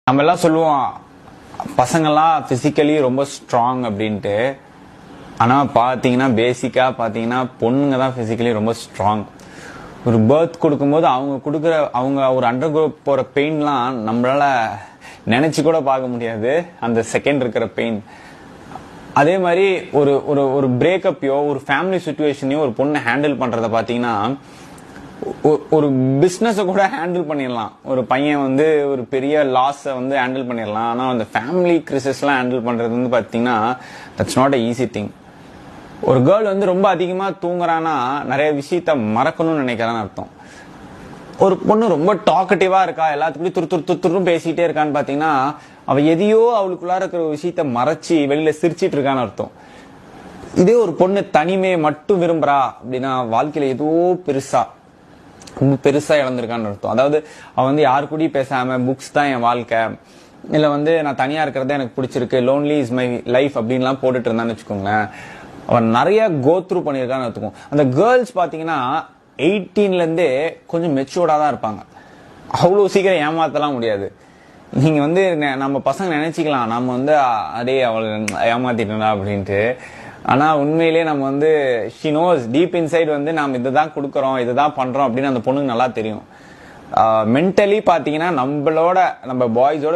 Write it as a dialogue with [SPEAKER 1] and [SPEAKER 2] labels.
[SPEAKER 1] நம்ம எல்லாம் சொல்லுவோம் பசங்கள்லாம் பிசிக்கலி ரொம்ப ஸ்ட்ராங் அப்படின்ட்டு. ஆனா பாத்தீங்கன்னா பேசிக்கா பாத்தீங்கன்னா பொண்ணுங்க தான் பிசிக்கலி ரொம்ப ஸ்ட்ராங். ஒரு பர்த் கொடுக்கும்போது அவங்க ஒரு அண்டர் க்ரோ போற பெயின்லாம் நம்மளால நினைச்சு கூட பார்க்க முடியாது, அந்த செகண்ட் இருக்கிற பெயின். அதே மாதிரி ஒரு ஒரு ஒரு பிரேக்கப்பையோ ஒரு ஃபேமிலி சுச்சுவேஷனையோ ஒரு பொண்ணை ஹேண்டில் பண்றத பாத்தீங்கன்னா ஒரு பிசினஸ கூட ஹேண்டில் பண்ணிடலாம். ஒரு பையன் வந்து ஒரு பெரிய லாஸ வந்து ஹேண்டில் பண்ணிடலாம். ஆனா அந்த ஃபேமிலி கிரைசிஸ் எல்லாம் ஹேண்டில் பண்றது வந்து பாத்தீங்கன்னா that's not a easy thing. ஒரு கேர்ள் வந்து ரொம்ப அதிகமா தூங்குறானா நிறைய விஷயத்த மறக்கணும்னு நினைக்கிறான்னு அர்த்தம். ஒரு பொண்ணு ரொம்ப டாக்கட்டிவா இருக்கா, எல்லாத்துக்கும் துருத்துரும் பேசிட்டே இருக்கான்னு பாத்தீங்கன்னா அவ எதையோ அவளுக்குள்ளார இருக்கிற விஷயத்த மறைச்சி வெளியில சிரிச்சிட்டு இருக்கான்னு அர்த்தம். இதே ஒரு பொண்ணு தனிமையை மட்டும் விரும்புறா அப்படின்னா வாழ்க்கையில ஏதோ ரொம்ப பெருசா இழந்திருக்கான்னு அர்த்தம். அதாவது அவ வந்து யாரு கூடயும் பேசாம புக்ஸ் தான் என் வாழ்க்கை, இல்ல வந்து நான் தனியா இருக்கிறதே எனக்கு பிடிச்சிருக்கு, லோன்லி இஸ் மை லைஃப் அப்படின்லாம் போட்டுட்டு இருந்தான்னு வச்சுக்கோங்களேன். அவன் நிறைய கோத்ரூ பண்ணியிருக்கான்னு எடுத்துக்கும். அந்த கேர்ள்ஸ் பாத்தீங்கன்னா 18ல இருந்தே கொஞ்சம் மெச்சூர்டா தான் இருப்பாங்க. அவ்வளவு சீக்கிரம் ஏமாத்தலாம் முடியாது. நீங்க வந்து நம்ம பசங்க நினைச்சிக்கலாம் நம்ம வந்து அதே அவளை ஏமாத்திட்டா அப்படின்ட்டு. ஆனா உண்மையிலேயே நம்ம வந்து ஷி நோஸ் டீப் இன்சைட் வந்து நாம இதுதான் கொடுக்கறோம் இதுதான் பண்றோம் அப்படின்னு அந்த பொண்ணுக்கு நல்லா தெரியும். மென்டலி பாத்தீங்கன்னா நம்ம பாய்ஸோட